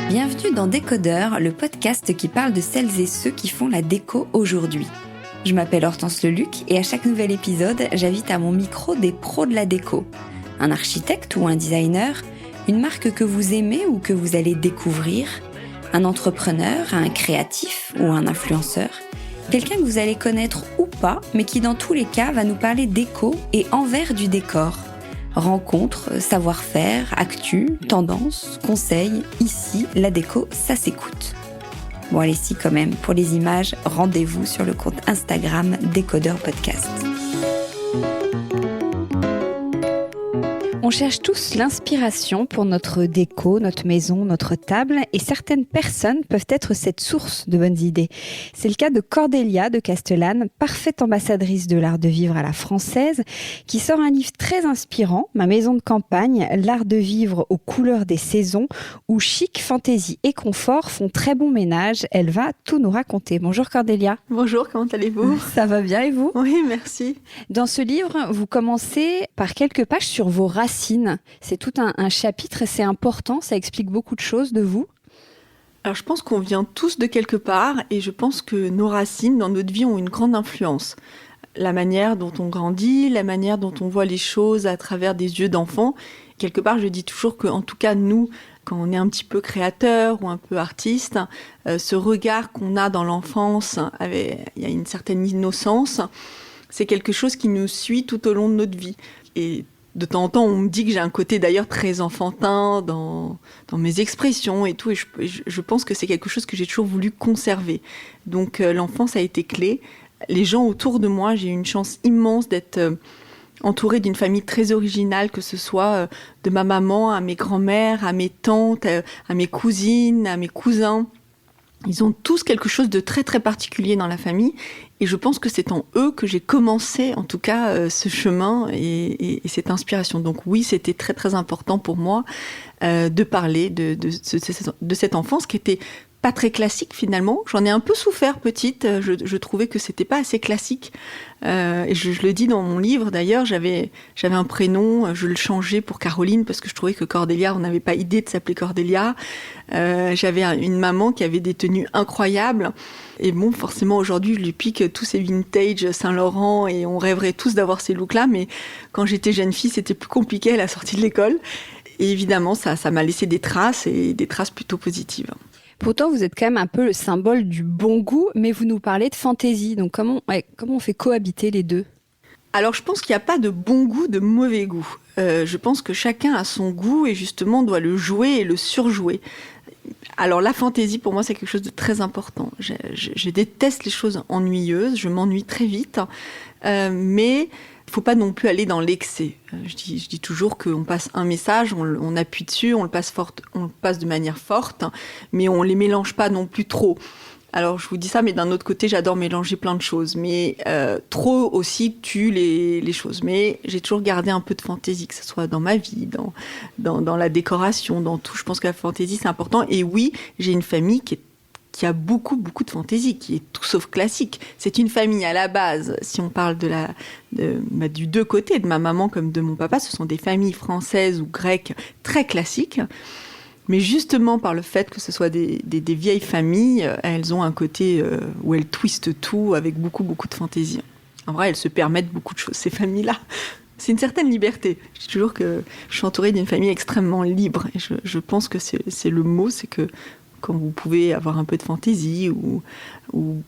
Bienvenue dans Décodeur, le podcast qui parle de celles et ceux qui font la déco aujourd'hui. Je m'appelle Hortense Leluc et à chaque nouvel épisode, j'invite à mon micro des pros de la déco. Un architecte ou un designer, une marque que vous aimez ou que vous allez découvrir, un entrepreneur, un créatif ou un influenceur, quelqu'un que vous allez connaître ou pas, mais qui dans tous les cas va nous parler déco et envers du décor. Rencontres, savoir-faire, actu, tendances, conseils, ici, la déco, ça s'écoute. Bon allez si quand même, pour les images, rendez-vous sur le compte Instagram Décodeur Podcast. On cherche tous l'inspiration pour notre déco, notre maison, notre table et certaines personnes peuvent être cette source de bonnes idées. C'est le cas de Cordélia de Castellane, parfaite ambassadrice de l'art de vivre à la française, qui sort un livre très inspirant, Ma maison de campagne, l'art de vivre aux couleurs des saisons, où chic, fantaisie et confort font très bon ménage. Elle va tout nous raconter. Bonjour Cordélia. Bonjour, comment allez-vous ? Ça va bien et vous ? Oui, merci. Dans ce livre, vous commencez par quelques pages sur vos racines. C'est tout un chapitre et c'est important, ça explique beaucoup de choses de vous. Alors je pense qu'on vient tous de quelque part et je pense que nos racines dans notre vie ont une grande influence. La manière dont on grandit, la manière dont on voit les choses à travers des yeux d'enfant. Quelque part, je dis toujours qu'en tout cas, nous, quand on est un petit peu créateur ou un peu artiste, ce regard qu'on a dans l'enfance, il y a une certaine innocence, c'est quelque chose qui nous suit tout au long de notre vie. Et de temps en temps, on me dit que j'ai un côté d'ailleurs très enfantin dans mes expressions et tout. Et je pense que c'est quelque chose que j'ai toujours voulu conserver. Donc l'enfance a été clé. Les gens autour de moi, j'ai eu une chance immense d'être entourée d'une famille très originale, que ce soit de ma maman à mes grands-mères, à mes tantes, à mes cousines, à mes cousins. Ils ont tous quelque chose de très très particulier dans la famille et je pense que c'est en eux que j'ai commencé en tout cas ce chemin et cette inspiration. Donc oui, c'était très très important pour moi de parler de cette enfance qui était pas très classique finalement. J'en ai un peu souffert petite, je trouvais que c'était pas assez classique. Et je le dis dans mon livre d'ailleurs, j'avais un prénom, je le changeais pour Caroline parce que je trouvais que Cordélia, on n'avait pas idée de s'appeler Cordélia. J'avais une maman qui avait des tenues incroyables. Et bon, forcément aujourd'hui, je lui pique tous ces vintage Saint-Laurent et on rêverait tous d'avoir ces looks-là. Mais quand j'étais jeune fille, c'était plus compliqué à la sortie de l'école. Et évidemment, ça m'a laissé des traces et des traces plutôt positives. Pourtant, vous êtes quand même un peu le symbole du bon goût, mais vous nous parlez de fantaisie. Donc, comment on fait cohabiter les deux ? Alors, je pense qu'il n'y a pas de bon goût, de mauvais goût. Je pense que chacun a son goût et justement doit le jouer et le surjouer. Alors, la fantaisie, pour moi, c'est quelque chose de très important. Je déteste les choses ennuyeuses, je m'ennuie très vite, mais il ne faut pas non plus aller dans l'excès. Je dis toujours qu'on passe un message, on appuie dessus, on le passe de manière forte, mais on ne les mélange pas non plus trop. Alors, je vous dis ça, mais d'un autre côté, j'adore mélanger plein de choses. Mais trop aussi tue les choses. Mais j'ai toujours gardé un peu de fantaisie, que ce soit dans ma vie, dans la décoration, dans tout. Je pense que la fantaisie, c'est important. Et oui, j'ai une famille qui a beaucoup, beaucoup de fantaisie, qui est tout sauf classique. C'est une famille à la base, si on parle du deux côtés, de ma maman comme de mon papa, ce sont des familles françaises ou grecques très classiques. Mais justement, par le fait que ce soit des vieilles familles, elles ont un côté où elles twistent tout avec beaucoup, beaucoup de fantaisie. En vrai, elles se permettent beaucoup de choses, ces familles-là. C'est une certaine liberté. Je dis toujours que je suis entourée d'une famille extrêmement libre. Et je pense que c'est le mot, c'est que quand vous pouvez avoir un peu de fantaisie ou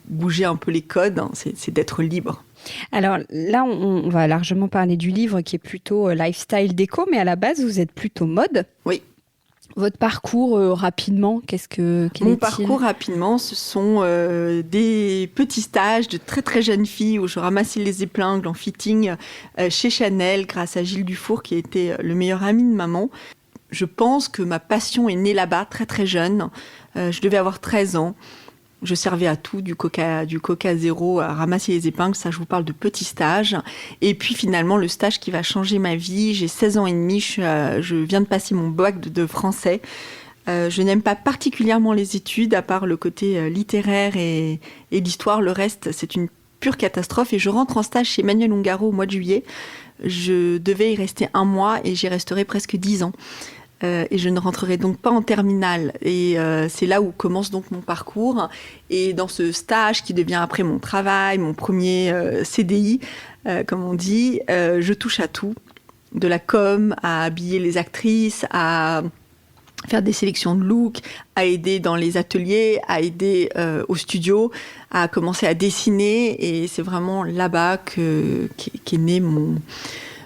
bouger un peu les codes, hein, c'est d'être libre. Alors là, on va largement parler du livre qui est plutôt lifestyle déco, mais à la base, vous êtes plutôt mode. Oui. Votre parcours, rapidement, Mon parcours, rapidement, ce sont des petits stages de très très jeunes filles où je ramassais les épingles en fitting chez Chanel grâce à Gilles Dufour qui était le meilleur ami de maman. Je pense que ma passion est née là-bas, très très jeune. Je devais avoir 13 ans. Je servais à tout, du coca zéro à ramasser les épingles. Ça, je vous parle de petits stages. Et puis finalement, le stage qui va changer ma vie. J'ai 16 ans et demi. Je viens de passer mon bac de français. Je n'aime pas particulièrement les études, à part le côté littéraire et l'histoire. Le reste, c'est une pure catastrophe. Et je rentre en stage chez Emmanuel Ungaro au mois de juillet. Je devais y rester 1 mois et j'y resterai presque 10 ans. Et je ne rentrerai donc pas en terminale. Et c'est là où commence donc mon parcours. Et dans ce stage qui devient après mon travail, mon premier CDI, comme on dit, je touche à tout. De la com, à habiller les actrices, à faire des sélections de looks, à aider dans les ateliers, à aider au studio, à commencer à dessiner. Et c'est vraiment là-bas qu'est née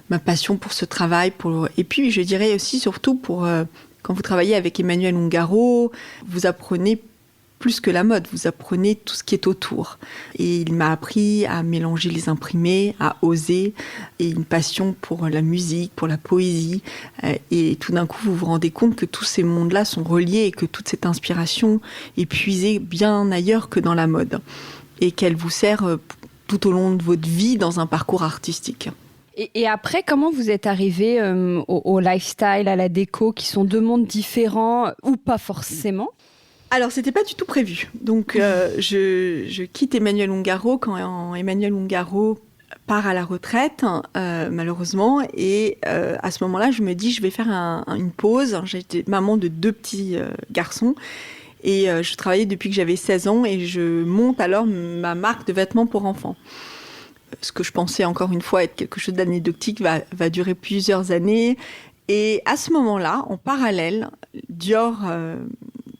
ma passion pour ce travail. Et puis, je dirais aussi, surtout, quand vous travaillez avec Emmanuel Ungaro, vous apprenez plus que la mode, vous apprenez tout ce qui est autour. Et il m'a appris à mélanger les imprimés, à oser, et une passion pour la musique, pour la poésie. Et tout d'un coup, vous vous rendez compte que tous ces mondes-là sont reliés et que toute cette inspiration est puisée bien ailleurs que dans la mode. Et qu'elle vous sert tout au long de votre vie dans un parcours artistique. Et après, comment vous êtes arrivé au lifestyle, à la déco, qui sont 2 mondes différents ou pas forcément ? Alors, c'était pas du tout prévu. Donc, je quitte Emmanuel Ungaro quand Emmanuel Ungaro part à la retraite, malheureusement. Et à ce moment-là, je me dis, je vais faire une pause. J'étais maman de 2 petits garçons. Et je travaillais depuis que j'avais 16 ans. Et je monte alors ma marque de vêtements pour enfants. Ce que je pensais, encore une fois, être quelque chose d'anecdotique va durer plusieurs années. Et à ce moment-là, en parallèle, Dior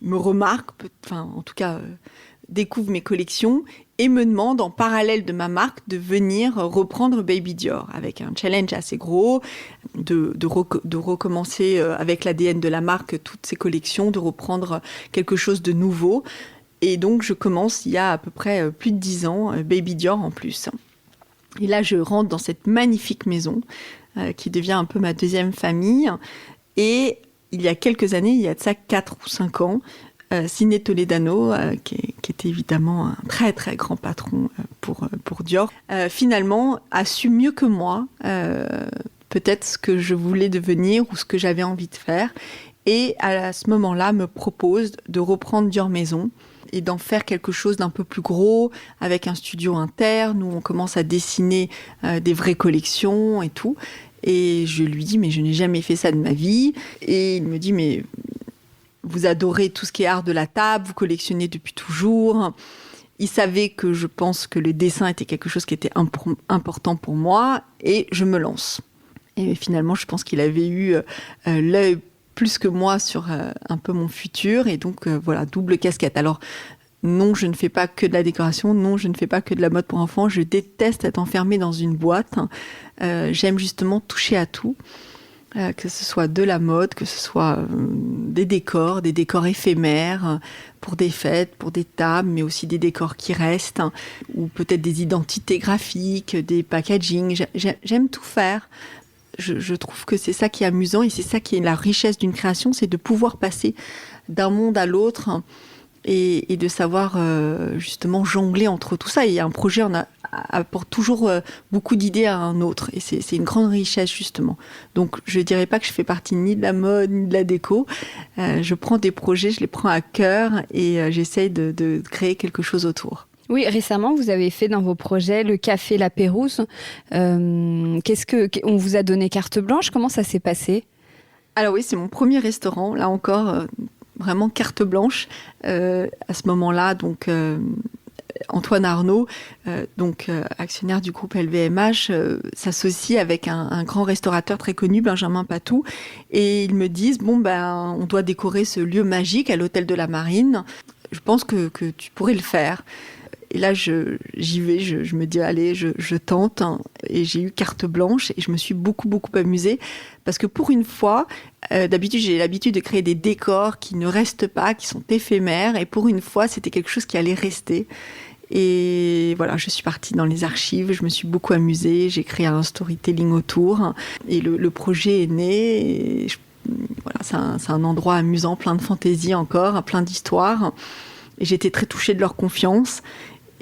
me remarque, en tout cas découvre mes collections et me demande en parallèle de ma marque de venir reprendre Baby Dior avec un challenge assez gros, de recommencer avec l'ADN de la marque toutes ces collections, de reprendre quelque chose de nouveau. Et donc je commence il y a à peu près plus de 10 ans, Baby Dior en plus. Et là je rentre dans cette magnifique maison qui devient un peu ma deuxième famille. Et il y a quelques années, il y a de ça 4 ou 5 ans, Ciné Toledano, qui était évidemment un très très grand patron pour Dior, finalement a su mieux que moi peut-être ce que je voulais devenir ou ce que j'avais envie de faire. Et à ce moment-là, me propose de reprendre Dior Maison et d'en faire quelque chose d'un peu plus gros, avec un studio interne où on commence à dessiner des vraies collections et tout. Et je lui dis, mais je n'ai jamais fait ça de ma vie. Et il me dit, mais vous adorez tout ce qui est art de la table, vous collectionnez depuis toujours. Il savait que je pense que le dessin était quelque chose qui était important pour moi. Et je me lance. Et finalement, je pense qu'il avait eu l'œil plus que moi sur un peu mon futur. Et donc, voilà, double casquette. Alors, non, je ne fais pas que de la décoration. Non, je ne fais pas que de la mode pour enfants. Je déteste être enfermée dans une boîte. J'aime justement toucher à tout. Que ce soit de la mode, que ce soit des décors éphémères pour des fêtes, pour des tables, mais aussi des décors qui restent, ou peut-être des identités graphiques, des packaging. J'aime tout faire. Je trouve que c'est ça qui est amusant et c'est ça qui est la richesse d'une création, c'est de pouvoir passer d'un monde à l'autre et de savoir justement jongler entre tout ça. Et un projet apporte toujours beaucoup d'idées à un autre et c'est une grande richesse justement. Donc je dirais pas que je fais partie ni de la mode ni de la déco. Je prends des projets, je les prends à cœur et j'essaye de créer quelque chose autour. Oui, récemment, vous avez fait dans vos projets le café La Pérouse. On vous a donné carte blanche. Comment ça s'est passé ? Alors oui, c'est mon premier restaurant. Là encore, vraiment carte blanche. À ce moment-là, donc Antoine Arnaud, actionnaire du groupe LVMH, s'associe avec un grand restaurateur très connu, Benjamin Patou, et ils me disent on doit décorer ce lieu magique à l'hôtel de la Marine. Je pense que tu pourrais le faire. Et là, j'y vais, je me dis, allez, je tente. Et j'ai eu carte blanche et je me suis beaucoup, beaucoup amusée. Parce que pour une fois, d'habitude, j'ai l'habitude de créer des décors qui ne restent pas, qui sont éphémères. Et pour une fois, c'était quelque chose qui allait rester. Et voilà, je suis partie dans les archives, je me suis beaucoup amusée. J'ai créé un storytelling autour. Et le projet est né. Et voilà, c'est un endroit amusant, plein de fantaisie encore, plein d'histoires. Et j'étais très touchée de leur confiance.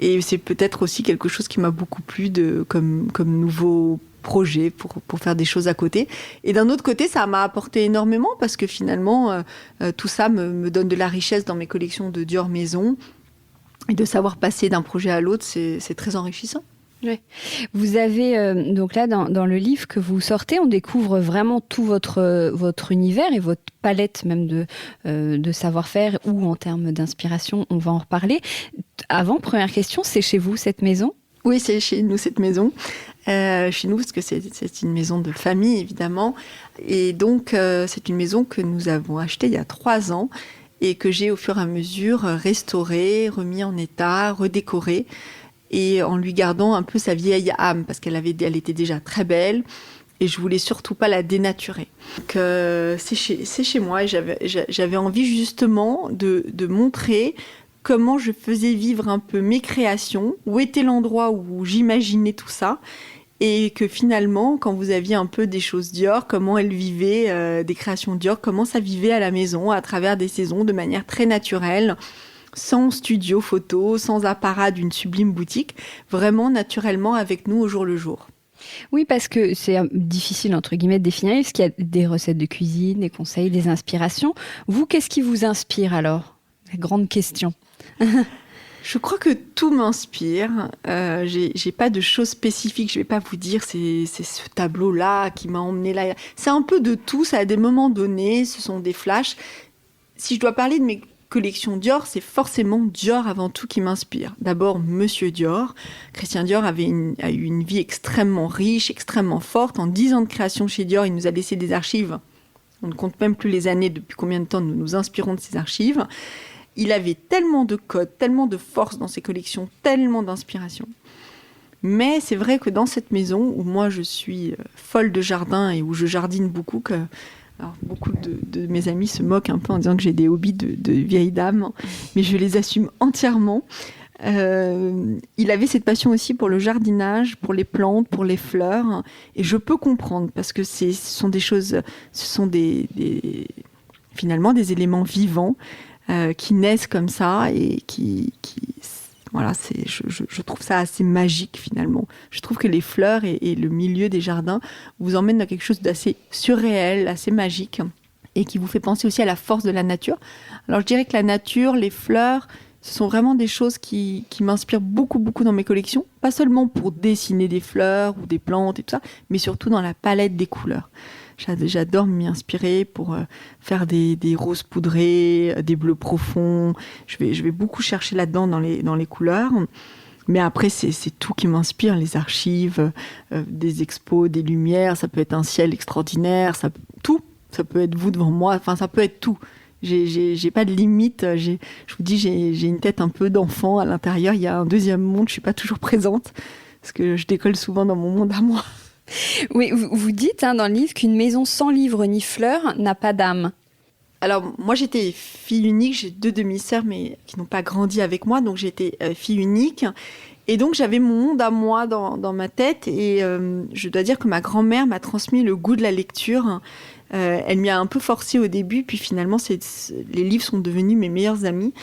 Et c'est peut-être aussi quelque chose qui m'a beaucoup plu comme nouveau projet pour faire des choses à côté. Et d'un autre côté, ça m'a apporté énormément parce que finalement, tout ça me donne de la richesse dans mes collections de Dior Maison. Et de savoir passer d'un projet à l'autre, c'est très enrichissant. Ouais. Vous avez, donc là, dans le livre que vous sortez, on découvre vraiment tout votre univers et votre palette même de savoir-faire ou en termes d'inspiration, on va en reparler. Avant, première question, c'est chez vous cette maison ? Oui, c'est chez nous cette maison. Chez nous, parce que c'est une maison de famille, évidemment. Et donc, c'est une maison que nous avons achetée il y a 3 ans et que j'ai au fur et à mesure restaurée, remis en état, redécorée. Et en lui gardant un peu sa vieille âme, parce elle était déjà très belle, et je voulais surtout pas la dénaturer. Donc c'est chez moi, et j'avais envie justement de montrer comment je faisais vivre un peu mes créations, où était l'endroit où j'imaginais tout ça, et que finalement, quand vous aviez un peu des choses Dior, comment elles vivaient, des créations Dior, comment ça vivait à la maison, à travers des saisons, de manière très naturelle, sans studio photo, sans apparat d'une sublime boutique, vraiment naturellement avec nous au jour le jour. Oui, parce que c'est difficile, entre guillemets, de définir, parce qu'il y a des recettes de cuisine, des conseils, des inspirations. Vous, qu'est-ce qui vous inspire alors ? La grande question. Je crois que tout m'inspire. J'ai pas de choses spécifiques. Je vais pas vous dire c'est ce tableau-là qui m'a emmené là. C'est un peu de tout. Ça a des moments donnés. Ce sont des flashs. Si je dois parler de mes collection Dior, c'est forcément Dior avant tout qui m'inspire. D'abord, Monsieur Dior. Christian Dior a eu une vie extrêmement riche, extrêmement forte. En 10 ans de création chez Dior, il nous a laissé des archives. On ne compte même plus les années depuis combien de temps nous nous inspirons de ces archives. Il avait tellement de codes, tellement de force dans ses collections, tellement d'inspiration. Mais c'est vrai que dans cette maison, où moi je suis folle de jardin et où je jardine beaucoup, alors, beaucoup de mes amis se moquent un peu en disant que j'ai des hobbies de vieille dame, mais je les assume entièrement. Il avait cette passion aussi pour le jardinage, pour les plantes, pour les fleurs, et je peux comprendre parce que ce sont des choses, ce sont finalement des éléments vivants qui naissent comme ça et qui voilà, je trouve ça assez magique finalement. Je trouve que les fleurs et le milieu des jardins vous emmènent dans quelque chose d'assez surréel, assez magique, et qui vous fait penser aussi à la force de la nature. Alors je dirais que la nature, les fleurs, ce sont vraiment des choses qui m'inspirent beaucoup, beaucoup dans mes collections. Pas seulement pour dessiner des fleurs ou des plantes et tout ça, mais surtout dans la palette des couleurs. J'adore m'y inspirer pour faire des roses poudrées, des bleus profonds. Je vais beaucoup chercher là-dedans dans les couleurs. Mais après, c'est tout qui m'inspire. Les archives, des expos, des lumières. Ça peut être un ciel extraordinaire. Tout. Ça peut être vous devant moi. Enfin, ça peut être tout. J'ai pas de limite. Je vous dis, j'ai une tête un peu d'enfant. À l'intérieur, il y a un deuxième monde. Je suis pas toujours présente parce que je décolle souvent dans mon monde à moi. Oui, vous dites dans le livre qu'une maison sans livres ni fleurs n'a pas d'âme. Alors, moi, j'étais fille unique. J'ai 2 demi-sœurs, mais qui n'ont pas grandi avec moi. Donc, j'étais fille unique. Et donc, j'avais mon monde à moi dans ma tête. Et je dois dire que ma grand-mère m'a transmis le goût de la lecture. Elle m'y a un peu forcée au début. Puis finalement, les livres sont devenus mes meilleurs amis.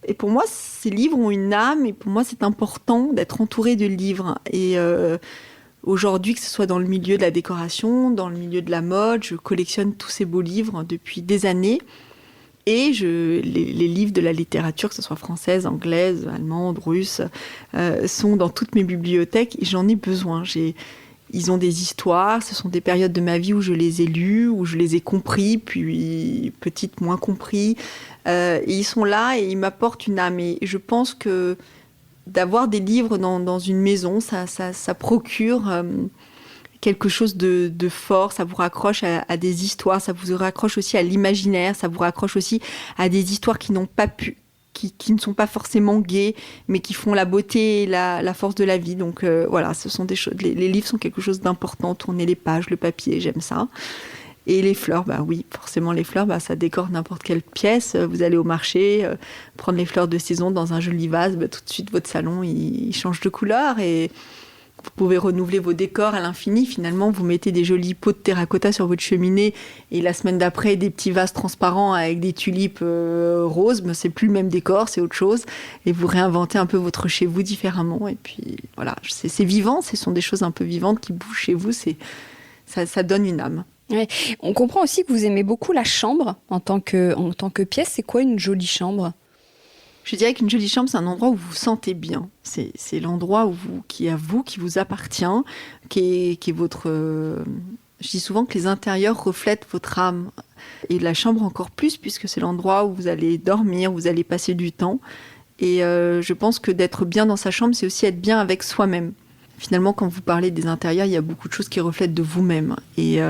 Et pour moi, ces livres ont une âme. Et pour moi, c'est important d'être entourée de livres. Et aujourd'hui, que ce soit dans le milieu de la décoration, dans le milieu de la mode, je collectionne tous ces beaux livres depuis des années. Et les livres de la littérature, que ce soit française, anglaise, allemande, russe, sont dans toutes mes bibliothèques et j'en ai besoin. Ils ont des histoires, ce sont des périodes de ma vie où je les ai lus, où je les ai compris, puis petite moins compris. Et ils sont là et ils m'apportent une âme. Et je pense que d'avoir des livres dans une maison, ça procure quelque chose de fort, ça vous raccroche à des histoires, ça vous raccroche aussi à l'imaginaire, ça vous raccroche aussi à des histoires qui n'ont pas pu, qui ne sont pas forcément gaies, mais qui font la beauté et la force de la vie. Donc voilà, ce sont des choses. Les livres sont quelque chose d'important. Tourner les pages, le papier, j'aime ça. Et les fleurs, bah oui, forcément les fleurs, ça décore n'importe quelle pièce. Vous allez au marché, prendre les fleurs de saison dans un joli vase, tout de suite votre salon il change de couleur et Vous pouvez renouveler vos décors à l'infini. Finalement, vous mettez des jolis pots de terracotta sur votre cheminée et la semaine d'après, des petits vases transparents avec des tulipes roses. Mais c'est plus le même décor, c'est autre chose. Et vous réinventez un peu votre chez vous différemment. Et puis voilà, c'est vivant. Ce sont des choses un peu vivantes qui bougent chez vous. Ça donne une âme. Ouais. On comprend aussi que vous aimez beaucoup la chambre en tant que pièce. C'est quoi une jolie chambre ? Je dirais qu'une jolie chambre, c'est un endroit où vous vous sentez bien. C'est l'endroit qui vous appartient, qui est votre... Je dis souvent que les intérieurs reflètent votre âme. Et la chambre encore plus, puisque c'est l'endroit où vous allez dormir, où vous allez passer du temps. Et je pense que d'être bien dans sa chambre, c'est aussi être bien avec soi-même. Finalement, quand vous parlez des intérieurs, il y a beaucoup de choses qui reflètent de vous-même. Et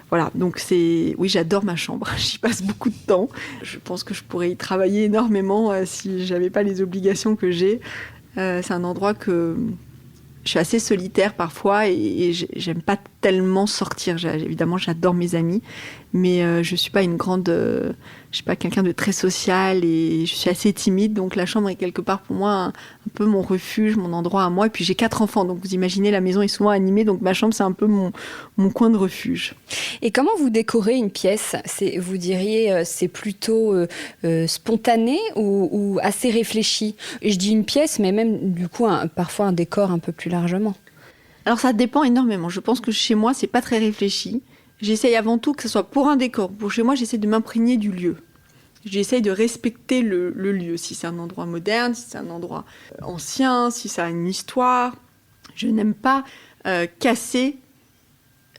voilà, donc oui, j'adore ma chambre. J'y passe beaucoup de temps. Je pense que je pourrais y travailler énormément si j'avais pas les obligations que j'ai. C'est un endroit que je suis assez solitaire parfois et j'aime pas tellement sortir. Évidemment, j'adore mes amis, mais je suis pas je suis pas quelqu'un de très social et je suis assez timide. Donc la chambre est quelque part pour moi un peu mon refuge, mon endroit à moi. Et puis j'ai 4 enfants, donc vous imaginez, la maison est souvent animée, donc ma chambre c'est un peu mon coin de refuge. Et comment vous décorez une pièce ? Vous diriez c'est plutôt spontané ou assez réfléchi ? Je dis une pièce, mais même du coup parfois un décor un peu plus largement. Alors ça dépend énormément. Je pense que chez moi c'est pas très réfléchi. J'essaye avant tout que ce soit pour un décor. Pour chez moi, j'essaie de m'imprégner du lieu. J'essaye de respecter le lieu. Si c'est un endroit moderne, si c'est un endroit ancien, si ça a une histoire. Je n'aime pas casser.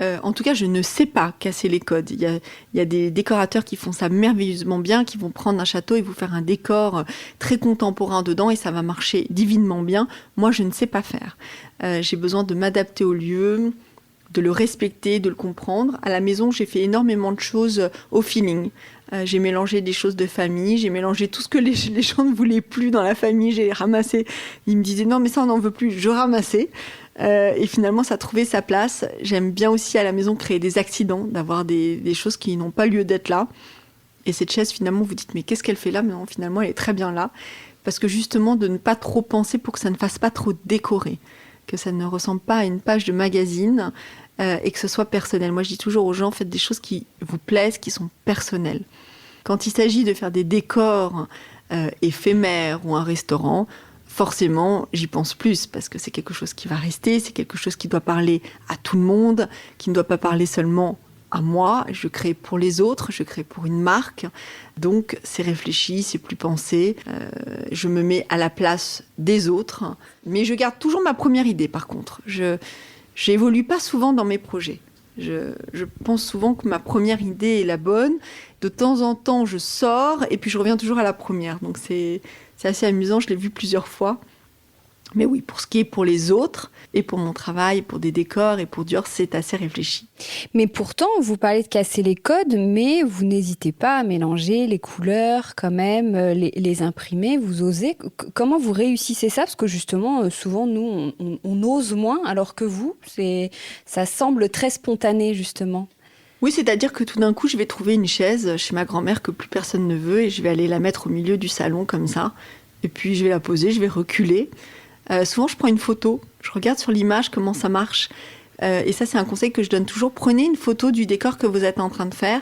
En tout cas, je ne sais pas casser les codes. Il y a des décorateurs qui font ça merveilleusement bien, qui vont prendre un château et vous faire un décor très contemporain dedans et ça va marcher divinement bien. Moi, je ne sais pas faire. J'ai besoin de m'adapter au lieu, de le respecter, de le comprendre. À la maison, j'ai fait énormément de choses au feeling. J'ai mélangé des choses de famille, j'ai mélangé tout ce que les gens ne voulaient plus dans la famille, j'ai ramassé. Ils me disaient non mais ça on n'en veut plus, je ramassais. Et finalement ça a trouvé sa place. J'aime bien aussi à la maison créer des accidents, d'avoir des choses qui n'ont pas lieu d'être là. Et cette chaise finalement vous dites mais qu'est-ce qu'elle fait là ? Mais non, finalement elle est très bien là. Parce que justement de ne pas trop penser pour que ça ne fasse pas trop décorer. Que ça ne ressemble pas à une page de magazine. Et que ce soit personnel. Moi, je dis toujours aux gens, faites des choses qui vous plaisent, qui sont personnelles. Quand il s'agit de faire des décors éphémères ou un restaurant, forcément, j'y pense plus parce que c'est quelque chose qui va rester, c'est quelque chose qui doit parler à tout le monde, qui ne doit pas parler seulement à moi. Je crée pour les autres, je crée pour une marque. Donc, c'est réfléchi, c'est plus pensé. Je me mets à la place des autres. Mais je garde toujours ma première idée, par contre. J'évolue pas souvent dans mes projets. Je pense souvent que ma première idée est la bonne. De temps en temps, je sors et puis je reviens toujours à la première. Donc c'est assez amusant, je l'ai vu plusieurs fois. Mais oui, pour ce qui est pour les autres, et pour mon travail, pour des décors, et pour Dior, c'est assez réfléchi. Mais pourtant, vous parlez de casser les codes, mais vous n'hésitez pas à mélanger les couleurs quand même, les imprimer, vous osez. Comment vous réussissez ça ? Parce que justement, souvent, nous, on ose moins, alors que vous, ça semble très spontané, justement. Oui, c'est-à-dire que tout d'un coup, je vais trouver une chaise chez ma grand-mère que plus personne ne veut, et je vais aller la mettre au milieu du salon, comme ça. Et puis, je vais la poser, je vais reculer. Souvent, je prends une photo, je regarde sur l'image comment ça marche. Et ça, c'est un conseil que je donne toujours. Prenez une photo du décor que vous êtes en train de faire.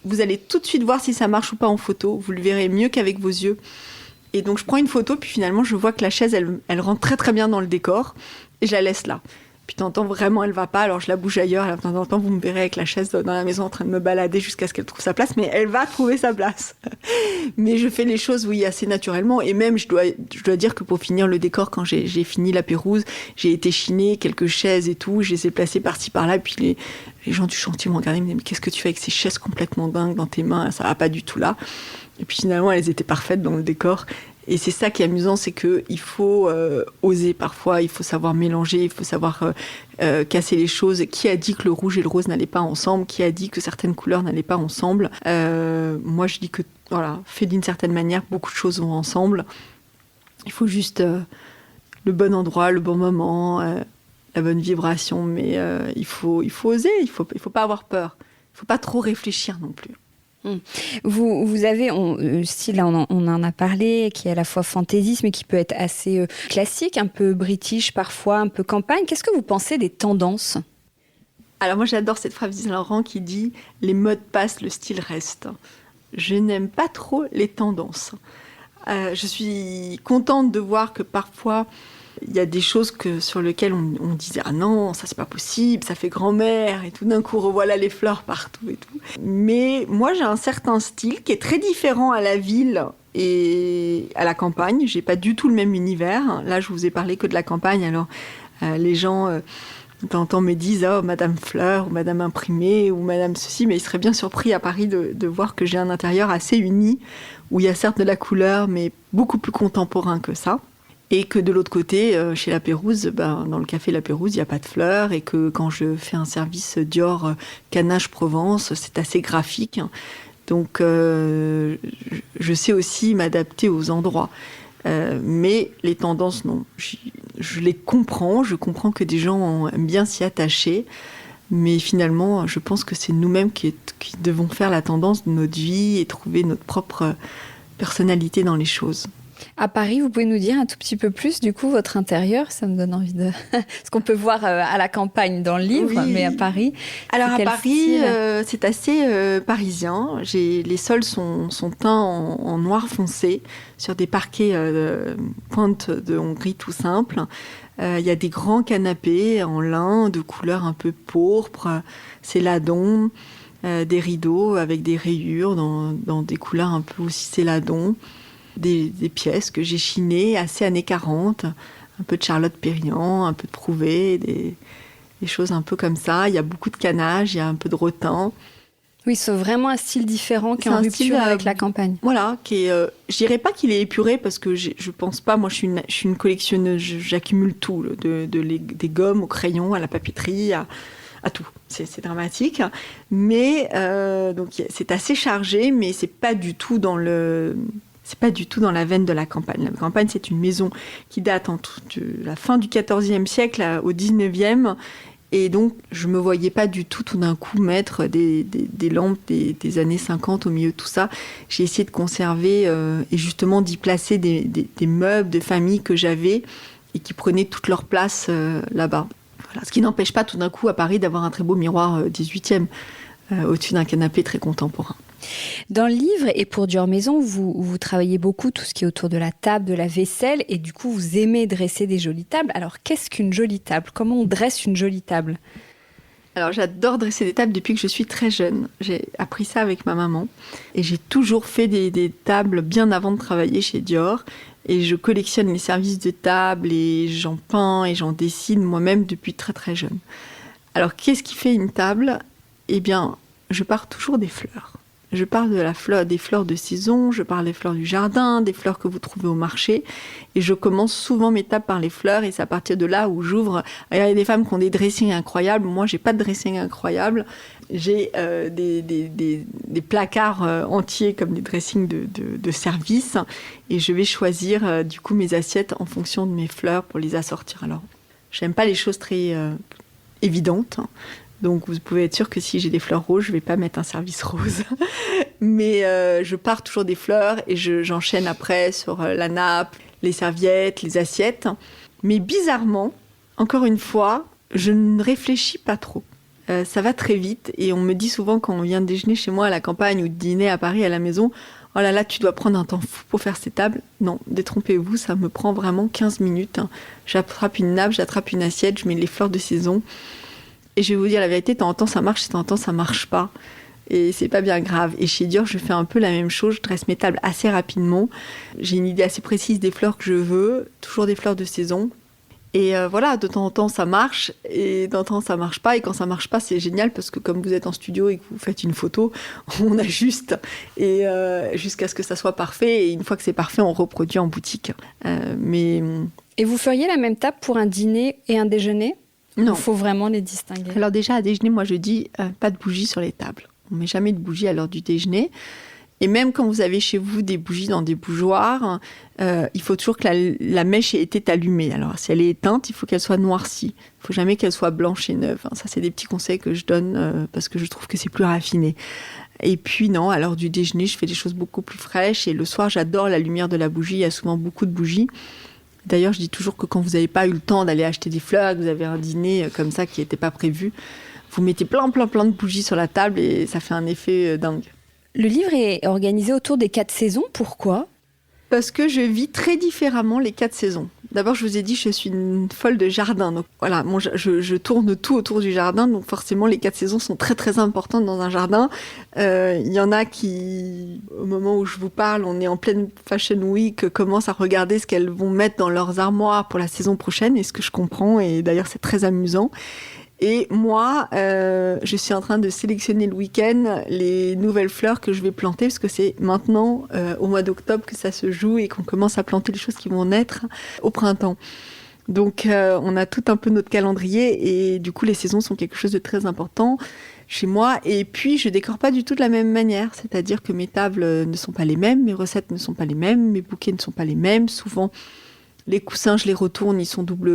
Vous allez tout de suite voir si ça marche ou pas en photo. Vous le verrez mieux qu'avec vos yeux. Et donc, je prends une photo, puis finalement, je vois que la chaise, elle rentre très très bien dans le décor. Et je la laisse là. Puis de temps en temps, vraiment, elle va pas, alors je la bouge ailleurs. Et de temps en temps, vous me verrez avec la chaise dans la maison en train de me balader jusqu'à ce qu'elle trouve sa place. Mais elle va trouver sa place. Mais je fais les choses, oui, assez naturellement. Et même, je dois dire que pour finir le décor, quand j'ai fini la Pérouse, j'ai été chiner quelques chaises et tout. Je les ai placées par-ci, par-là. Et puis les gens du chantier m'ont regardé, ils me disaient, mais qu'est-ce que tu fais avec ces chaises complètement dingues dans tes mains ? Ça va pas du tout là. Et puis finalement, elles étaient parfaites dans le décor. Et c'est ça qui est amusant, c'est qu'il faut oser parfois, il faut savoir mélanger, il faut savoir casser les choses. Qui a dit que le rouge et le rose n'allaient pas ensemble ? Qui a dit que certaines couleurs n'allaient pas ensemble ? Moi, je dis que, voilà, fait d'une certaine manière, beaucoup de choses vont ensemble. Il faut juste le bon endroit, le bon moment, la bonne vibration. Mais il faut oser, il faut pas avoir peur. Il ne faut pas trop réfléchir non plus. Vous avez, style, là, on en a parlé, qui est à la fois fantaisiste, mais qui peut être assez classique, un peu british parfois, un peu campagne. Qu'est-ce que vous pensez des tendances ? Alors moi j'adore cette phrase d'Yves Saint Laurent qui dit « Les modes passent, le style reste ». Je n'aime pas trop les tendances. Je suis contente de voir que parfois il y a des choses sur lesquelles on disait « Ah non, ça c'est pas possible, ça fait grand-mère » et tout d'un coup revoilà les fleurs partout et tout. Mais moi j'ai un certain style qui est très différent à la ville et à la campagne. J'ai pas du tout le même univers. Là je vous ai parlé que de la campagne, alors les gens... de temps en temps me disent « Oh, Madame Fleur, ou Madame Imprimée, ou Madame ceci », mais ils seraient bien surpris à Paris de voir que j'ai un intérieur assez uni, où il y a certes de la couleur, mais beaucoup plus contemporain que ça. Et que de l'autre côté, chez La Pérouse, dans le café La Pérouse, il n'y a pas de fleurs, et que quand je fais un service Dior Canache Provence, c'est assez graphique. Donc, je sais aussi m'adapter aux endroits. Mais les tendances, non. Je les comprends. Je comprends que des gens aiment bien s'y attacher. Mais finalement, je pense que c'est nous-mêmes qui devons faire la tendance de notre vie et trouver notre propre personnalité dans les choses. À Paris, vous pouvez nous dire un tout petit peu plus, du coup, votre intérieur ? Ça me donne envie de... Ce qu'on peut voir à la campagne dans le livre, oui. Mais à Paris... Alors à Paris, c'est assez parisien. Les sols sont teints en noir foncé, sur des parquets pointe de Hongrie tout simple. Il y a des grands canapés en lin de couleur un peu pourpre, céladon, des rideaux avec des rayures dans des couleurs un peu aussi céladon. Des pièces que j'ai chinées, assez années 40, un peu de Charlotte Perriand, un peu de Prouvé, des choses un peu comme ça. Il y a beaucoup de canage, il y a un peu de rotin. Oui, c'est vraiment un style différent qui est en rupture avec la campagne. Voilà, je dirais pas qu'il est épuré parce que je pense pas. Moi, je suis une collectionneuse, j'accumule tout, des gommes au crayon, à la papeterie, à tout. C'est dramatique, mais donc c'est assez chargé, mais c'est pas du tout dans la veine de la campagne. La campagne, c'est une maison qui date de la fin du XIVe siècle au XIXe. Et donc, je ne me voyais pas du tout d'un coup mettre des lampes des années 50 au milieu de tout ça. J'ai essayé de conserver et justement d'y placer des meubles de famille que j'avais et qui prenaient toute leur place là-bas. Voilà. Ce qui n'empêche pas tout d'un coup à Paris d'avoir un très beau miroir 18e au-dessus d'un canapé très contemporain. Dans le livre et pour Dior Maison, vous travaillez beaucoup tout ce qui est autour de la table, de la vaisselle, et du coup, vous aimez dresser des jolies tables. Alors, qu'est-ce qu'une jolie table ? Comment on dresse une jolie table ? Alors, j'adore dresser des tables depuis que je suis très jeune. J'ai appris ça avec ma maman. Et j'ai toujours fait des tables bien avant de travailler chez Dior. Et je collectionne les services de table et j'en peins et j'en dessine moi-même depuis très très jeune. Alors, qu'est-ce qui fait une table ? Eh bien, je pars toujours des fleurs. Je parle des fleurs de saison, je parle des fleurs du jardin, des fleurs que vous trouvez au marché. Et je commence souvent mes tables par les fleurs et c'est à partir de là où j'ouvre. Il y a des femmes qui ont des dressings incroyables. Moi, j'ai pas de dressing incroyable. J'ai des placards entiers comme des dressings de service. Et je vais choisir du coup mes assiettes en fonction de mes fleurs pour les assortir. Alors, j'aime pas les choses très évidentes. Donc, vous pouvez être sûr que si j'ai des fleurs roses, je ne vais pas mettre un service rose. Mais je pars toujours des fleurs et j'enchaîne après sur la nappe, les serviettes, les assiettes. Mais bizarrement, encore une fois, je ne réfléchis pas trop. Ça va très vite et on me dit souvent quand on vient déjeuner chez moi à la campagne ou dîner à Paris à la maison, « Oh là là, tu dois prendre un temps fou pour faire ces tables. » Non, détrompez-vous, ça me prend vraiment 15 minutes. J'attrape une nappe, j'attrape une assiette, je mets les fleurs de saison. Et je vais vous dire la vérité, de temps en temps ça marche, de temps en temps ça marche pas. Et c'est pas bien grave. Et chez Dior, je fais un peu la même chose, je dresse mes tables assez rapidement. J'ai une idée assez précise des fleurs que je veux, toujours des fleurs de saison. Et voilà, de temps en temps ça marche, et de temps en temps ça marche pas. Et quand ça marche pas, c'est génial parce que comme vous êtes en studio et que vous faites une photo, on ajuste et jusqu'à ce que ça soit parfait. Et une fois que c'est parfait, on reproduit en boutique. Et vous feriez la même table pour un dîner et un déjeuner ? Non. Il faut vraiment les distinguer. Alors déjà, à déjeuner, moi je dis pas de bougies sur les tables. On ne met jamais de bougies à l'heure du déjeuner. Et même quand vous avez chez vous des bougies dans des bougeoirs, il faut toujours que la mèche ait été allumée. Alors, si elle est éteinte, il faut qu'elle soit noircie. Il ne faut jamais qu'elle soit blanche et neuve. Ça, c'est des petits conseils que je donne parce que je trouve que c'est plus raffiné. Et puis, non, à l'heure du déjeuner, je fais des choses beaucoup plus fraîches. Et le soir, j'adore la lumière de la bougie. Il y a souvent beaucoup de bougies. D'ailleurs, je dis toujours que quand vous n'avez pas eu le temps d'aller acheter des fleurs, que vous avez un dîner comme ça qui n'était pas prévu, vous mettez plein de bougies sur la table et ça fait un effet dingue. Le livre est organisé autour des 4 saisons. Pourquoi ? Parce que je vis très différemment les 4 saisons. D'abord, je vous ai dit, je suis une folle de jardin. Donc voilà, je tourne tout autour du jardin. Donc forcément, les 4 saisons sont très très importantes dans un jardin. Il y en a qui, au moment où je vous parle, on est en pleine Fashion Week, commencent à regarder ce qu'elles vont mettre dans leurs armoires pour la saison prochaine. Et ce que je comprends, et d'ailleurs c'est très amusant. Et moi, je suis en train de sélectionner le week-end les nouvelles fleurs que je vais planter, parce que c'est maintenant, au mois d'octobre, que ça se joue et qu'on commence à planter les choses qui vont naître au printemps. Donc, on a tout un peu notre calendrier et du coup, les saisons sont quelque chose de très important chez moi. Et puis, je décore pas du tout de la même manière, c'est-à-dire que mes tables ne sont pas les mêmes, mes recettes ne sont pas les mêmes, mes bouquets ne sont pas les mêmes. Souvent, les coussins, je les retourne, ils sont double.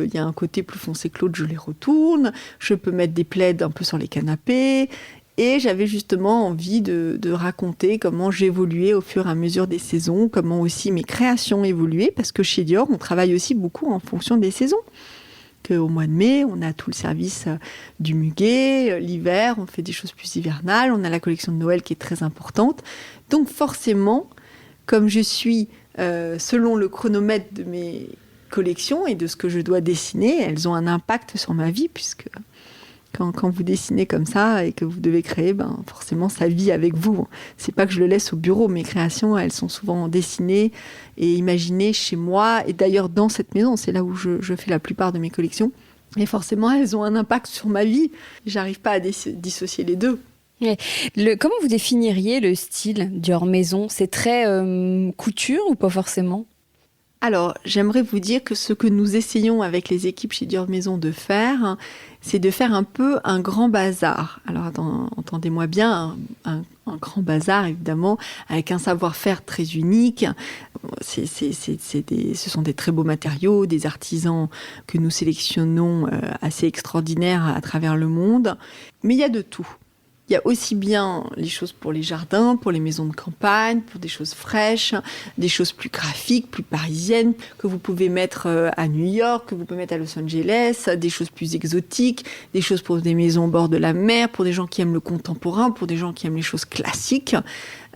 Il y a un côté plus foncé que l'autre, je les retourne. Je peux mettre des plaids un peu sur les canapés. Et j'avais justement envie de raconter comment j'évoluais au fur et à mesure des saisons, comment aussi mes créations évoluaient, parce que chez Dior, on travaille aussi beaucoup en fonction des saisons. Au mois de mai, on a tout le service du muguet. L'hiver, on fait des choses plus hivernales. On a la collection de Noël qui est très importante. Donc forcément, comme je suis selon le chronomètre de mes collections et de ce que je dois dessiner, elles ont un impact sur ma vie, puisque quand vous dessinez comme ça et que vous devez créer, forcément ça vit avec vous. C'est pas que je le laisse au bureau, mes créations, elles sont souvent dessinées et imaginées chez moi, et d'ailleurs dans cette maison, c'est là où je fais la plupart de mes collections, et forcément elles ont un impact sur ma vie. J'arrive pas à dissocier les deux. Comment vous définiriez le style Dior Maison ? C'est très couture ou pas forcément ? Alors, j'aimerais vous dire que ce que nous essayons avec les équipes chez Dior Maison de faire, c'est de faire un peu un grand bazar. Alors, entendez-moi bien, un grand bazar, évidemment, avec un savoir-faire très unique. Ce sont des très beaux matériaux, des artisans que nous sélectionnons assez extraordinaires à travers le monde. Mais il y a de tout. Il y a aussi bien les choses pour les jardins, pour les maisons de campagne, pour des choses fraîches, des choses plus graphiques, plus parisiennes, que vous pouvez mettre à New York, que vous pouvez mettre à Los Angeles, des choses plus exotiques, des choses pour des maisons au bord de la mer, pour des gens qui aiment le contemporain, pour des gens qui aiment les choses classiques.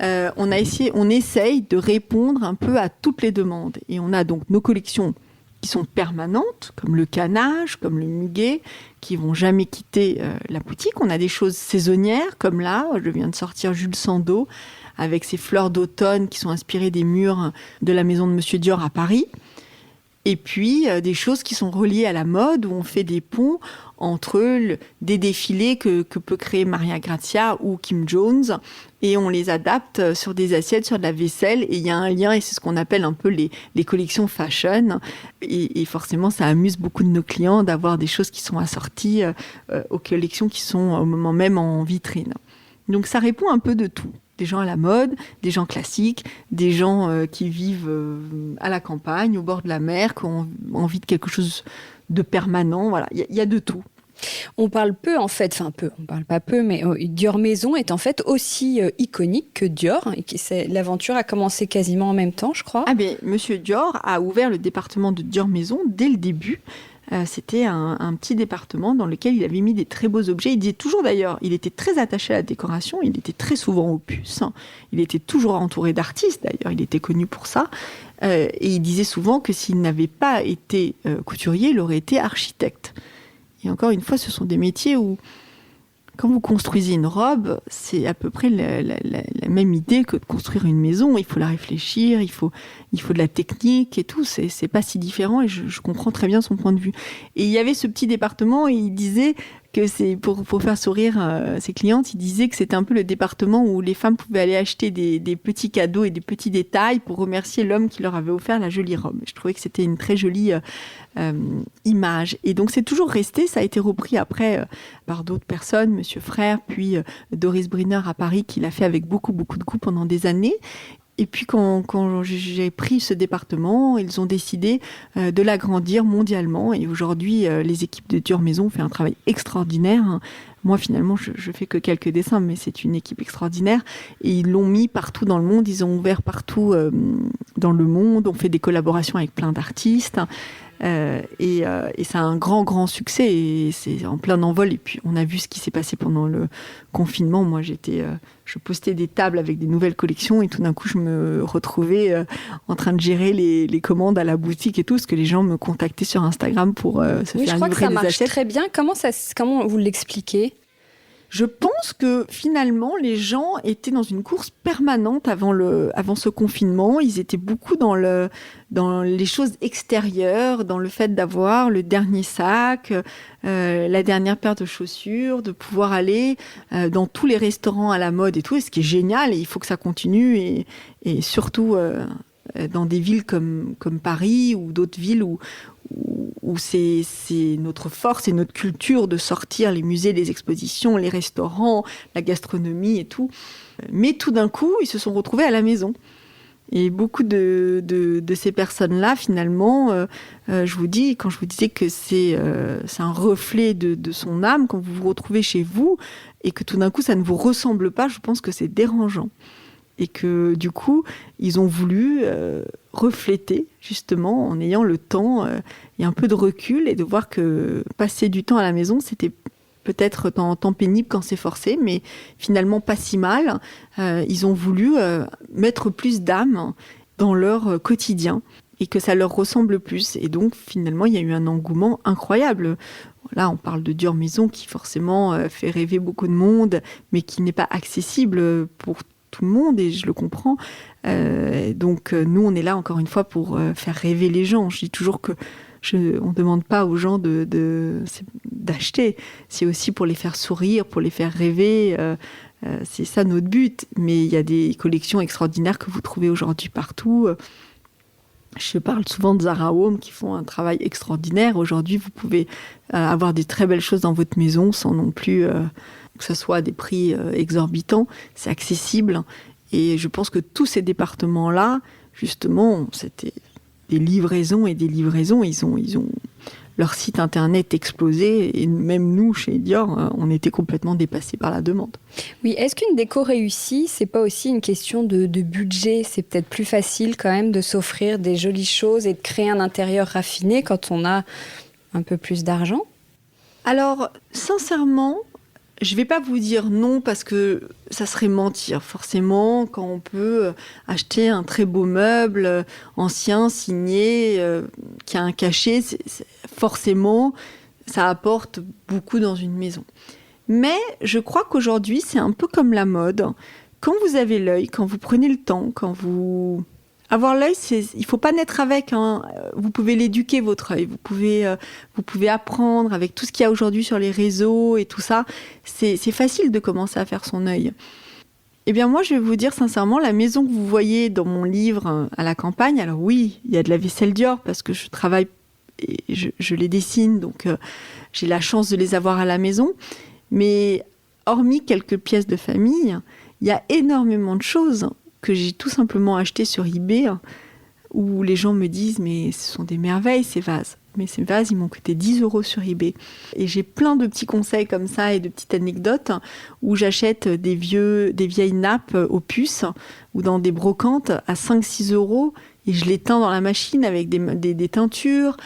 On essaye de répondre un peu à toutes les demandes. Et on a donc nos collections qui sont permanentes, comme le canage, comme le muguet, qui vont jamais quitter la boutique. On a des choses saisonnières, comme là, je viens de sortir Jules Sandeau, avec ses fleurs d'automne qui sont inspirées des murs de la maison de Monsieur Dior à Paris. Et puis, des choses qui sont reliées à la mode, où on fait des ponts entre des défilés que peut créer Maria Grazia ou Kim Jones, et on les adapte sur des assiettes, sur de la vaisselle, et il y a un lien, et c'est ce qu'on appelle un peu les collections fashion, et forcément ça amuse beaucoup de nos clients d'avoir des choses qui sont assorties aux collections qui sont au moment même en vitrine. Donc ça répond un peu de tout. Des gens à la mode, des gens classiques, des gens qui vivent à la campagne, au bord de la mer, qui ont envie de quelque chose de permanent. Voilà, il y a de tout. On parle peu, en fait, on parle pas peu, mais Dior Maison est en fait aussi iconique que Dior. L'aventure a commencé quasiment en même temps, je crois. Ah bien, Monsieur Dior a ouvert le département de Dior Maison dès le début. C'était un petit département dans lequel il avait mis des très beaux objets. Il disait toujours d'ailleurs, il était très attaché à la décoration, il était très souvent aux puces, il était toujours entouré d'artistes d'ailleurs, il était connu pour ça. Et il disait souvent que s'il n'avait pas été couturier, il aurait été architecte. Et encore une fois, ce sont des métiers où, quand vous construisez une robe, c'est à peu près la même idée que de construire une maison. Il faut la réfléchir, il faut de la technique et tout. C'est pas si différent et je comprends très bien son point de vue. Et il y avait ce petit département et il disait que c'est pour faire sourire ses clientes. Il disait que c'était un peu le département où les femmes pouvaient aller acheter des petits cadeaux et des petits détails pour remercier l'homme qui leur avait offert la jolie robe. Je trouvais que c'était une très jolie image. Et donc c'est toujours resté, ça a été repris après par d'autres personnes, Monsieur Frère, puis Doris Briner à Paris, qui l'a fait avec beaucoup de goût pendant des années. Et puis quand j'ai pris ce département, ils ont décidé de l'agrandir mondialement. Et aujourd'hui, les équipes de Dior Maison ont fait un travail extraordinaire. Moi, finalement, je fais que quelques dessins, mais c'est une équipe extraordinaire. Et ils l'ont mis partout dans le monde. Ils ont ouvert partout dans le monde. On fait des collaborations avec plein d'artistes. Et ça a un grand succès. Et c'est en plein envol. Et puis, on a vu ce qui s'est passé pendant le confinement. Moi, je postais des tables avec des nouvelles collections. Et tout d'un coup, je me retrouvais en train de gérer les commandes à la boutique et tout. Parce que les gens me contactaient sur Instagram pour se faire livrer des assiettes. Je crois que ça marche très bien. Comment vous l'expliquez ? Je pense que finalement, les gens étaient dans une course permanente avant ce confinement. Ils étaient beaucoup dans les choses extérieures, dans le fait d'avoir le dernier sac, la dernière paire de chaussures, de pouvoir aller dans tous les restaurants à la mode et tout. Et ce qui est génial, et il faut que ça continue, et surtout dans des villes comme Paris ou d'autres villes où c'est notre force et notre culture de sortir, les musées, les expositions, les restaurants, la gastronomie et tout. Mais tout d'un coup, ils se sont retrouvés à la maison. Et beaucoup de ces personnes-là, finalement, je vous dis, quand je vous disais que c'est un reflet de son âme, quand vous vous retrouvez chez vous et que tout d'un coup, ça ne vous ressemble pas, je pense que c'est dérangeant. Et que du coup, ils ont voulu refléter, justement, en ayant le temps et un peu de recul, et de voir que passer du temps à la maison, c'était peut-être un temps pénible quand c'est forcé, mais finalement pas si mal. Ils ont voulu mettre plus d'âme dans leur quotidien et que ça leur ressemble plus. Et donc, finalement, il y a eu un engouement incroyable. Là, on parle de Dior Maison qui, forcément, fait rêver beaucoup de monde, mais qui n'est pas accessible pour tout le monde, et je le comprends. Donc, nous, on est là, encore une fois, pour faire rêver les gens. Je dis toujours que on ne demande pas aux gens d'acheter. C'est aussi pour les faire sourire, pour les faire rêver. C'est ça notre but. Mais il y a des collections extraordinaires que vous trouvez aujourd'hui partout. Je parle souvent de Zara Home qui font un travail extraordinaire. Aujourd'hui, vous pouvez avoir des très belles choses dans votre maison sans non plus que ce soit à des prix exorbitants. C'est accessible. Et je pense que tous ces départements-là, justement, c'était des livraisons et des livraisons. Ils ont leur site internet explosé, et même nous, chez Dior, on était complètement dépassés par la demande. Oui, est-ce qu'une déco réussie, c'est pas aussi une question de budget ? C'est peut-être plus facile quand même de s'offrir des jolies choses et de créer un intérieur raffiné quand on a un peu plus d'argent ? Alors, sincèrement, je ne vais pas vous dire non, parce que ça serait mentir. Forcément, quand on peut acheter un très beau meuble ancien, signé, qui a un cachet, forcément, ça apporte beaucoup dans une maison. Mais je crois qu'aujourd'hui, c'est un peu comme la mode. Quand vous avez l'œil, quand vous prenez le temps, Avoir l'œil, il ne faut pas naître avec. Vous pouvez l'éduquer, votre œil. Vous pouvez apprendre avec tout ce qu'il y a aujourd'hui sur les réseaux et tout ça. C'est facile de commencer à faire son œil. Eh bien, moi, je vais vous dire sincèrement, la maison que vous voyez dans mon livre à la campagne, alors oui, il y a de la vaisselle Dior parce que je travaille et je les dessine, donc j'ai la chance de les avoir à la maison. Mais hormis quelques pièces de famille, il y a énormément de choses que j'ai tout simplement acheté sur eBay, où les gens me disent « mais ce sont des merveilles ces vases ». Mais ces vases, ils m'ont coûté 10 € sur eBay. Et j'ai plein de petits conseils comme ça et de petites anecdotes où j'achète des vieilles nappes aux puces ou dans des brocantes à 5-6 € et je les teins dans la machine avec des teintures,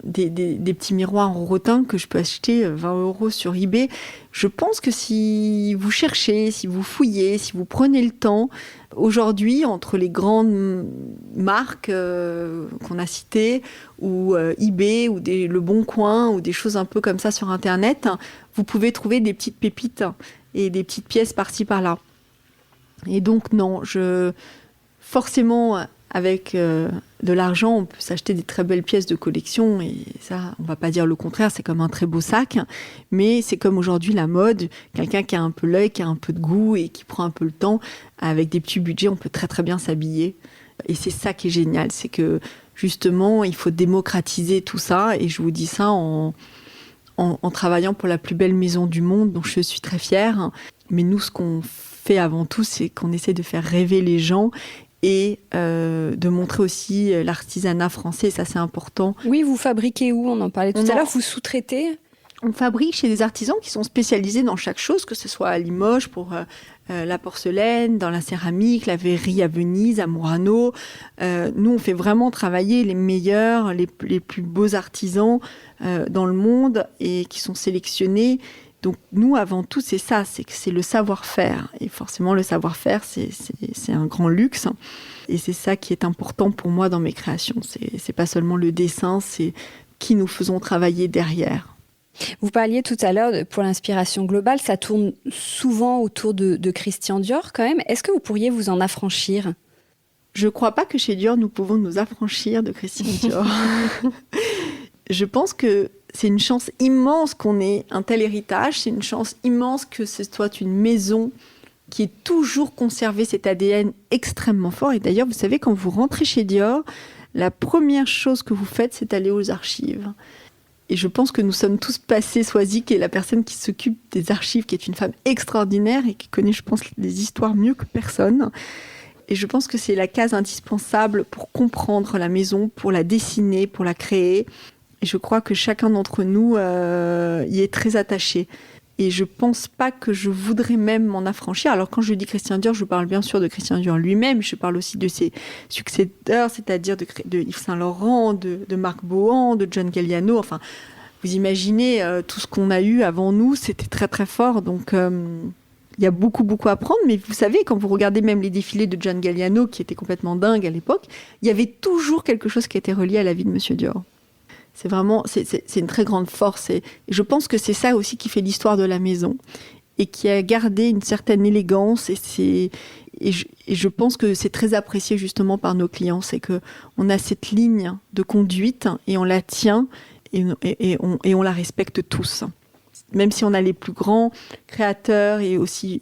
des petits miroirs en rotin que je peux acheter 20 € sur eBay. Je pense que si vous cherchez, si vous fouillez, si vous prenez le temps, aujourd'hui, entre les grandes marques qu'on a citées, ou eBay, ou Le Bon Coin, ou des choses un peu comme ça sur Internet, vous pouvez trouver des petites pépites et des petites pièces par-ci, par-là. Et donc, non, forcément, avec de l'argent, on peut s'acheter des très belles pièces de collection et ça, on va pas dire le contraire, c'est comme un très beau sac, mais c'est comme aujourd'hui la mode, quelqu'un qui a un peu l'œil, qui a un peu de goût et qui prend un peu le temps, avec des petits budgets, on peut très très bien s'habiller. Et c'est ça qui est génial, c'est que justement, il faut démocratiser tout ça et je vous dis ça en travaillant pour la plus belle maison du monde, dont je suis très fière. Mais nous, ce qu'on fait avant tout, c'est qu'on essaie de faire rêver les gens et de montrer aussi l'artisanat français, ça c'est important. Oui, vous fabriquez où? On en parlait tout à l'heure, vous sous-traitez? On fabrique chez des artisans qui sont spécialisés dans chaque chose, que ce soit à Limoges pour la porcelaine, dans la céramique, la verrerie à Venise, à Murano. Nous, on fait vraiment travailler les meilleurs, les plus beaux artisans dans le monde et qui sont sélectionnés. Donc nous, avant tout, c'est ça, c'est le savoir-faire. Et forcément, le savoir-faire, c'est un grand luxe. Et c'est ça qui est important pour moi dans mes créations. C'est pas seulement le dessin, c'est qui nous faisons travailler derrière. Vous parliez tout à l'heure, pour l'inspiration globale, ça tourne souvent autour de Christian Dior quand même. Est-ce que vous pourriez vous en affranchir? Je ne crois pas que chez Dior, nous pouvons nous affranchir de Christian Dior. Je pense que c'est une chance immense qu'on ait un tel héritage. C'est une chance immense que ce soit une maison qui ait toujours conservé cet ADN extrêmement fort. Et d'ailleurs, vous savez, quand vous rentrez chez Dior, la première chose que vous faites, c'est aller aux archives. Et je pense que nous sommes tous passés, Swazi, qui est la personne qui s'occupe des archives, qui est une femme extraordinaire et qui connaît, je pense, les histoires mieux que personne. Et je pense que c'est la case indispensable pour comprendre la maison, pour la dessiner, pour la créer. Et je crois que chacun d'entre nous y est très attaché. Et je pense pas que je voudrais même m'en affranchir. Alors quand je dis Christian Dior, je parle bien sûr de Christian Dior lui-même. Je parle aussi de ses successeurs, c'est-à-dire de Yves Saint Laurent, de Marc Bohan, de John Galliano. Enfin, vous imaginez tout ce qu'on a eu avant nous, c'était très très fort. Donc il y a beaucoup beaucoup à apprendre. Mais vous savez, quand vous regardez même les défilés de John Galliano, qui était complètement dingue à l'époque, il y avait toujours quelque chose qui était relié à la vie de Monsieur Dior. C'est vraiment, c'est une très grande force. Et je pense que c'est ça aussi qui fait l'histoire de la maison et qui a gardé une certaine élégance. Et je pense que c'est très apprécié justement par nos clients. C'est qu'on a cette ligne de conduite et on la tient et on la respecte tous. Même si on a les plus grands créateurs et aussi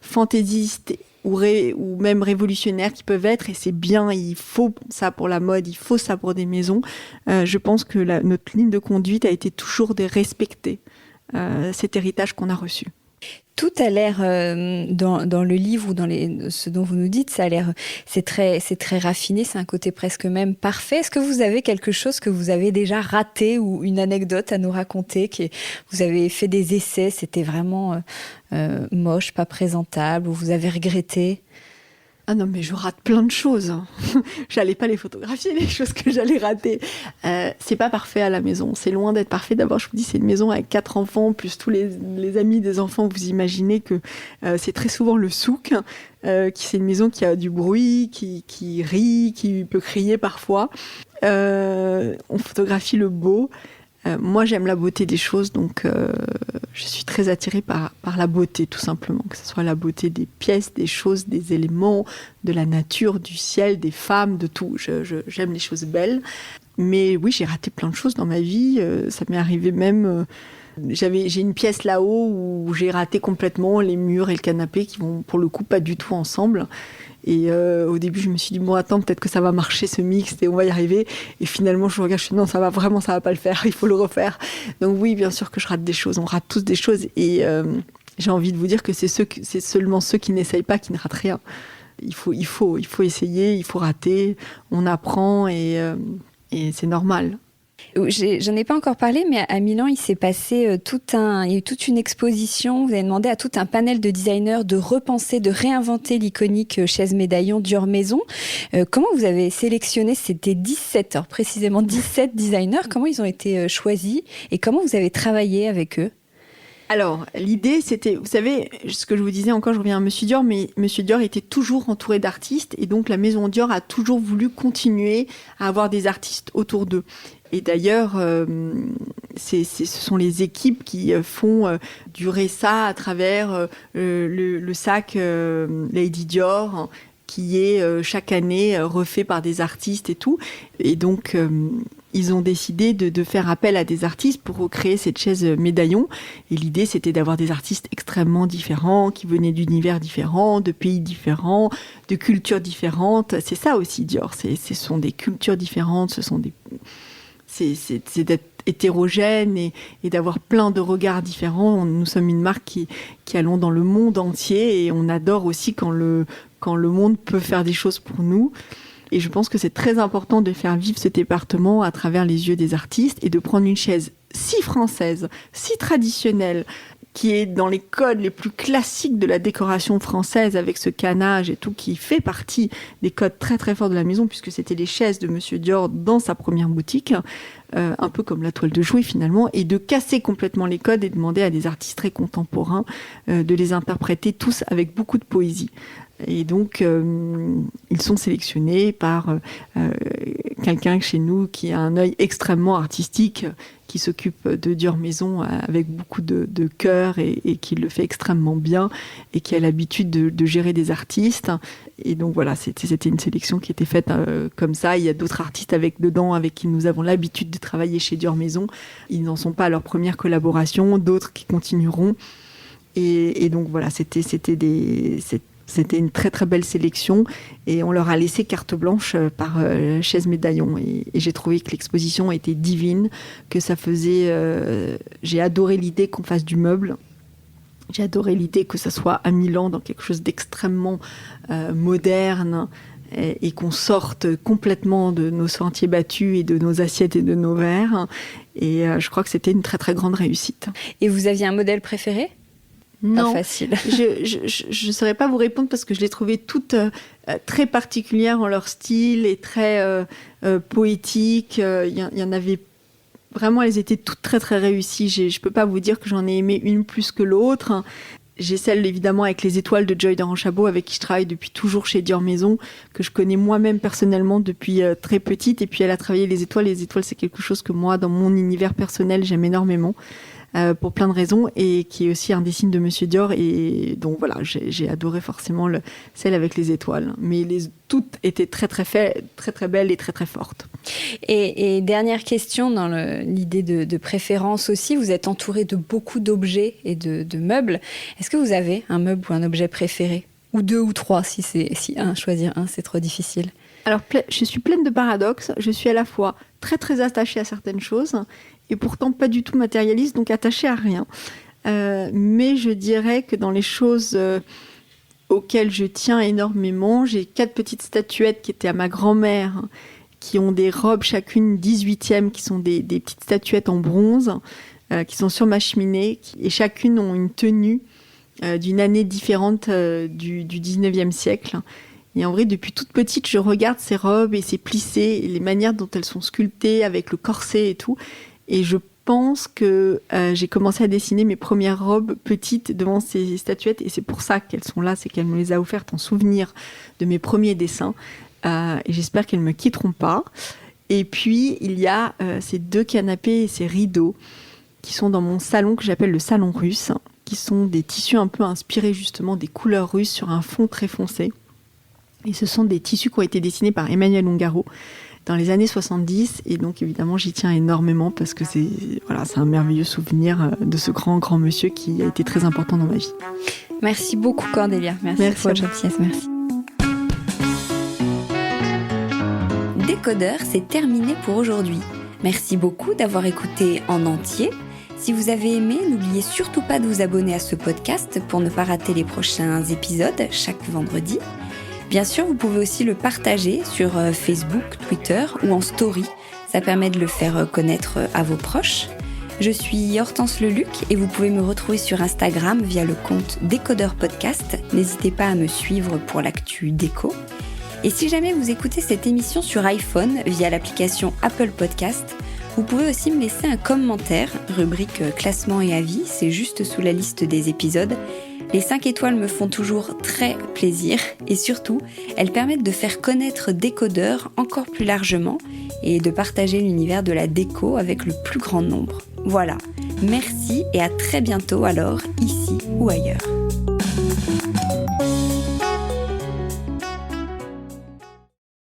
fantaisistes ou même révolutionnaires qui peuvent être, et c'est bien, il faut ça pour la mode, il faut ça pour des maisons. Je pense que notre ligne de conduite a été toujours de respecter cet héritage qu'on a reçu. Tout a l'air, dans le livre ou dans ce dont vous nous dites, ça a l'air, c'est très raffiné, c'est un côté presque même parfait. Est-ce que vous avez quelque chose que vous avez déjà raté ou une anecdote à nous raconter, vous avez fait des essais, c'était vraiment moche, pas présentable, ou vous avez regretté? Ah non, mais je rate plein de choses. J'allais pas les photographier, les choses que j'allais rater. C'est pas parfait à la maison. C'est loin d'être parfait. D'abord, je vous dis, c'est une maison avec 4 enfants, plus tous les amis des enfants. Vous imaginez que c'est très souvent le souk. C'est une maison qui a du bruit, qui rit, qui peut crier parfois. On photographie le beau. Moi, j'aime la beauté des choses, donc je suis très attirée par la beauté, tout simplement. Que ce soit la beauté des pièces, des choses, des éléments, de la nature, du ciel, des femmes, de tout. J'aime les choses belles. Mais oui, j'ai raté plein de choses dans ma vie. Ça m'est arrivé même... j'ai une pièce là-haut où j'ai raté complètement les murs et le canapé qui vont, pour le coup, pas du tout ensemble. Et au début, je me suis dit, bon, attends, peut-être que ça va marcher ce mix et on va y arriver. Et finalement, je regarde, je suis non, ça va pas le faire, il faut le refaire. Donc oui, bien sûr que je rate des choses, on rate tous des choses. Et j'ai envie de vous dire que c'est seulement ceux qui n'essayent pas qui ne ratent rien. Il faut essayer, il faut rater, on apprend et c'est normal. J'en ai pas encore parlé, mais à Milan, il s'est passé il y a eu toute une exposition. Vous avez demandé à tout un panel de designers de repenser, de réinventer l'iconique chaise médaillon Dior Maison. Comment vous avez sélectionné? C'était 17, alors précisément 17 designers. Comment ils ont été choisis et comment vous avez travaillé avec eux? Alors, l'idée, c'était, vous savez, ce que je vous disais encore, je reviens à Monsieur Dior, mais Monsieur Dior était toujours entouré d'artistes et donc la maison Dior a toujours voulu continuer à avoir des artistes autour d'eux. Et d'ailleurs, ce sont les équipes qui font durer ça à travers le sac Lady Dior, qui est chaque année refait par des artistes et tout. Et donc, ils ont décidé de faire appel à des artistes pour recréer cette chaise médaillon. Et l'idée, c'était d'avoir des artistes extrêmement différents, qui venaient d'univers différents, de pays différents, de cultures différentes. C'est ça aussi, Dior. Ce sont des cultures différentes, c'est d'être hétérogène et d'avoir plein de regards différents. Nous sommes une marque qui allons dans le monde entier et on adore aussi quand le monde peut faire des choses pour nous. Et je pense que c'est très important de faire vivre ce département à travers les yeux des artistes et de prendre une chaise si française, si traditionnelle, qui est dans les codes les plus classiques de la décoration française avec ce canage et tout, qui fait partie des codes très très forts de la maison, puisque c'était les chaises de Monsieur Dior dans sa première boutique, un peu comme la toile de Jouy finalement, et de casser complètement les codes et demander à des artistes très contemporains de les interpréter tous avec beaucoup de poésie. Et donc, ils sont sélectionnés par quelqu'un chez nous qui a un œil extrêmement artistique, qui s'occupe de Dior Maison avec beaucoup de cœur et qui le fait extrêmement bien et qui a l'habitude de gérer des artistes. Et donc voilà, c'était une sélection qui était faite comme ça. Il y a d'autres artistes avec qui nous avons l'habitude de travailler chez Dior Maison. Ils n'en sont pas à leur première collaboration, d'autres qui continueront. Et donc voilà, c'était une très très belle sélection et on leur a laissé carte blanche par Chaise Médaillon et j'ai trouvé que l'exposition était divine, que ça faisait... j'ai adoré l'idée qu'on fasse du meuble. J'ai adoré l'idée que ça soit à Milan dans quelque chose d'extrêmement moderne et qu'on sorte complètement de nos sentiers battus et de nos assiettes et de nos verres. Et je crois que c'était une très très grande réussite. Et vous aviez un modèle préféré ? Non, pas facile. Je ne saurais pas vous répondre parce que je les trouvais toutes très particulières en leur style et très poétiques. Il y en avait vraiment, elles étaient toutes très très réussies. Je ne peux pas vous dire que j'en ai aimé une plus que l'autre. J'ai celle évidemment avec les étoiles de Joy d'Orange-Chabot avec qui je travaille depuis toujours chez Dior Maison, que je connais moi-même personnellement depuis très petite. Et puis elle a travaillé les étoiles. Les étoiles, c'est quelque chose que moi, dans mon univers personnel, j'aime énormément. Pour plein de raisons, et qui est aussi un des signes de Monsieur Dior. Et donc voilà, j'ai adoré forcément celle avec les étoiles. Mais toutes étaient très très belles et très très fortes. Et dernière question, dans l'idée de préférence aussi, vous êtes entouré de beaucoup d'objets et de meubles. Est-ce que vous avez un meuble ou un objet préféré ? Ou deux ou trois, si choisir un, c'est trop difficile. Alors, je suis pleine de paradoxes. Je suis à la fois très très attachée à certaines choses et pourtant pas du tout matérialiste, donc attachée à rien. Mais je dirais que dans les choses auxquelles je tiens énormément, j'ai 4 petites statuettes qui étaient à ma grand-mère, qui ont des robes chacune 18e, qui sont des petites statuettes en bronze, qui sont sur ma cheminée, et chacune ont une tenue d'une année différente du 19e siècle. Et en vrai, depuis toute petite, je regarde ces robes et ces plissés, et les manières dont elles sont sculptées avec le corset et tout. Et je pense que j'ai commencé à dessiner mes premières robes petites devant ces statuettes. Et c'est pour ça qu'elles sont là, c'est qu'elle me les a offertes en souvenir de mes premiers dessins. Et j'espère qu'elles ne me quitteront pas. Et puis, il y a ces 2 canapés et ces rideaux qui sont dans mon salon, que j'appelle le salon russe, qui sont des tissus un peu inspirés justement des couleurs russes sur un fond très foncé. Et ce sont des tissus qui ont été dessinés par Emmanuel Ungaro dans les années 70. Et donc, évidemment, j'y tiens énormément parce que c'est un merveilleux souvenir de ce grand monsieur qui a été très important dans ma vie. Merci beaucoup, Cordélia. Merci pour votre gentillesse. Merci. Décodeur, c'est terminé pour aujourd'hui. Merci beaucoup d'avoir écouté en entier. Si vous avez aimé, n'oubliez surtout pas de vous abonner à ce podcast pour ne pas rater les prochains épisodes chaque vendredi. Bien sûr, vous pouvez aussi le partager sur Facebook, Twitter ou en story. Ça permet de le faire connaître à vos proches. Je suis Hortense Leluc et vous pouvez me retrouver sur Instagram via le compte Décodeur Podcast. N'hésitez pas à me suivre pour l'actu déco. Et si jamais vous écoutez cette émission sur iPhone via l'application Apple Podcast, vous pouvez aussi me laisser un commentaire, rubrique classement et avis, c'est juste sous la liste des épisodes. Les 5 étoiles me font toujours très plaisir et surtout, elles permettent de faire connaître Décodeur encore plus largement et de partager l'univers de la déco avec le plus grand nombre. Voilà, merci et à très bientôt alors, ici ou ailleurs.